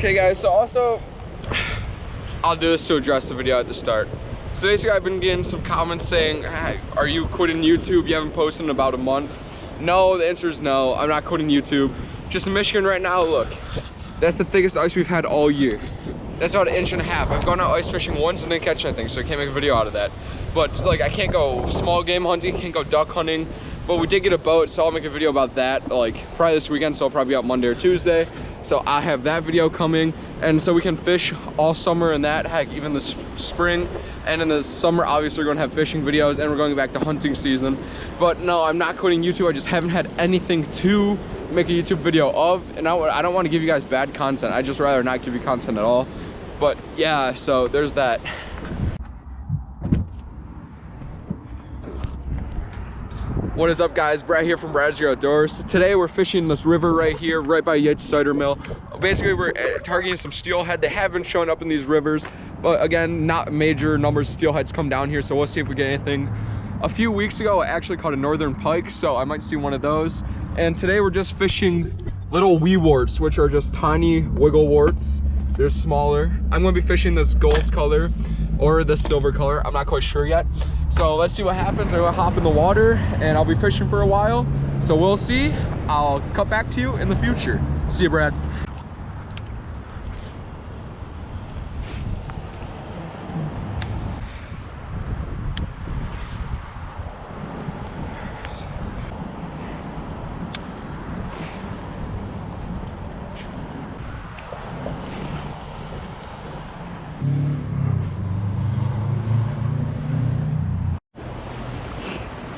Okay guys, so also, I'll do this to address the video at the start. So basically I've been getting some comments saying, hey, are you quitting YouTube? You haven't posted in about a month. No, the answer is no, I'm not quitting YouTube. Just in Michigan right now, look, that's the thickest ice we've had all year. That's about 1.5 inches. I've gone out ice fishing once and didn't catch anything, so I can't make a video out of that. But like, I can't go small game hunting, can't go duck hunting, but we did get a boat, so I'll make a video about that, like probably this weekend, so I'll probably be out Monday or Tuesday. So I have that video coming, and so we can fish all summer and that, heck, even the spring. And in the summer, obviously we're gonna have fishing videos, and we're going back to hunting season. But no, I'm not quitting YouTube, I just haven't had anything to make a YouTube video of, and I don't want to give you guys bad content. I just rather not give you content at all. But yeah, so there's that. What is up guys, Brad here from Brad's Your Outdoors. Today we're fishing this river right here, right by Yates Cider Mill. Basically we're targeting some steelhead. They have been showing up in these rivers, but again, not major numbers of steelheads come down here, so we'll see if we get anything. A few weeks ago I actually caught a northern pike, so I might see one of those. And today we're just fishing little wee warts, which are just tiny wiggle warts. They're smaller. I'm gonna be fishing this gold color or the silver color, I'm not quite sure yet. So let's see what happens. I'm gonna hop in the water and I'll be fishing for a while. So we'll see. I'll cut back to you in the future. See you, Brad.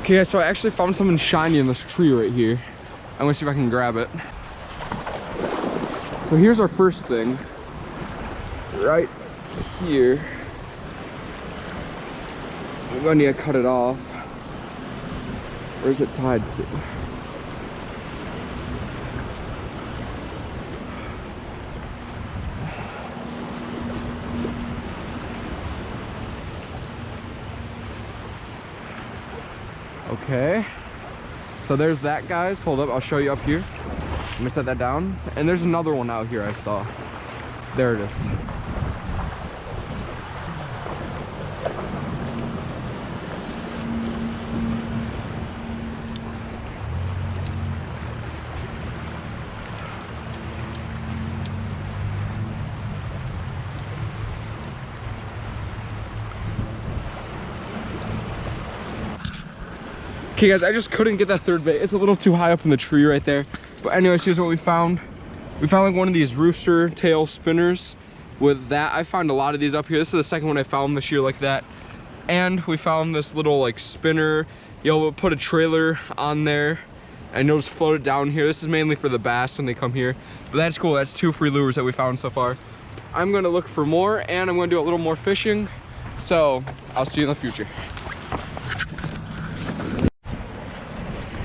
Okay, so I actually found something shiny in this tree right here. I'm gonna see if I can grab it. So here's our first thing. Right here. I'm gonna need to cut it off. Where's it tied to? Okay, so there's that, guys. Hold up, I'll show you up here. Let me set that down. And there's another one out here I saw. There it is. Okay guys, I just couldn't get that third bait. It's a little too high up in the tree right there. But anyways, here's what we found. We found like one of these rooster tail spinners with that. I found a lot of these up here. This is the second one I found this year like that. And we found this little like spinner. We'll put a trailer on there and you'll just float it down here. This is mainly for the bass when they come here. But that's cool, that's 2 free lures that we found so far. I'm gonna look for more and I'm gonna do a little more fishing. So I'll see you in the future.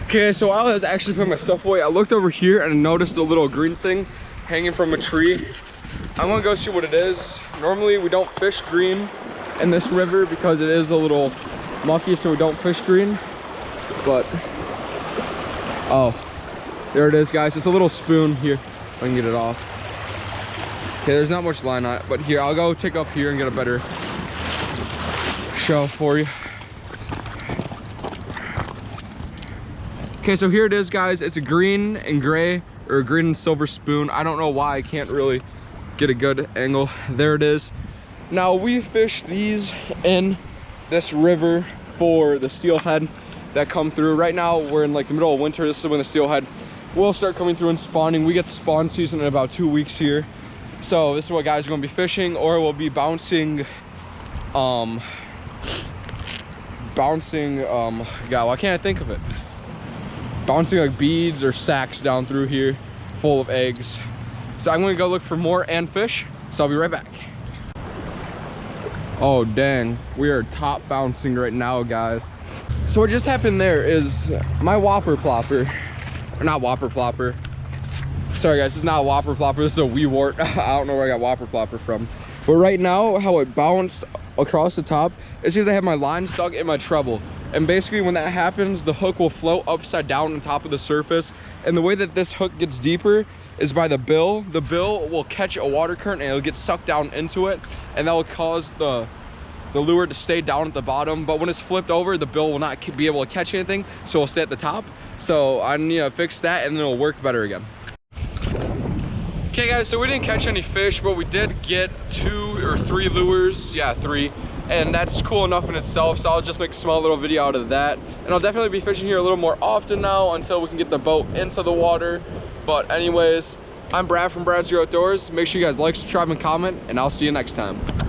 Okay, so while I was actually putting my stuff away, I looked over here and I noticed a little green thing hanging from a tree. I'm gonna go see what it is. Normally we don't fish green in this river because it is a little mucky, so we don't fish green. But, oh, there it is, guys. It's a little spoon here. I can get it off. Okay, there's not much line on it, but here, I'll go take up here and get a better show for you. Okay, so here it is, guys. It's a green and gray, or a green and silver spoon. I don't know why I can't really get a good angle. There it is. Now, we fish these in this river for the steelhead that come through. Right now, we're in like the middle of winter. This is when the steelhead will start coming through and spawning. We get spawn season in about 2 weeks here. So this is what guys are gonna be fishing, or we'll be bouncing, God, why can't I think of it? Bouncing like beads or sacks down through here full of eggs. So I'm gonna go look for more and fish, so I'll be right back. Oh dang, we are top bouncing right now, guys. So what just happened there is my whopper plopper, or not whopper plopper, sorry guys, it's not a whopper plopper, this is a wee wart. I don't know where I got whopper plopper from, but right now how it bounced across the top is because I have my line stuck in my treble. And basically when that happens, the hook will float upside down on top of the surface. And the way that this hook gets deeper is by the bill. The bill will catch a water current and it'll get sucked down into it, and that will cause the lure to stay down at the bottom. But when it's flipped over, the bill will not be able to catch anything, so it'll stay at the top. So I need to fix that and then it'll work better again. Okay guys, so we didn't catch any fish, but we did get 2 or 3 lures. Yeah, 3. And that's cool enough in itself, so I'll just make a small little video out of that. And I'll definitely be fishing here a little more often now until we can get the boat into the water. But anyways, I'm Brad from Brad's Outdoors. Make sure you guys like, subscribe, and comment, and I'll see you next time.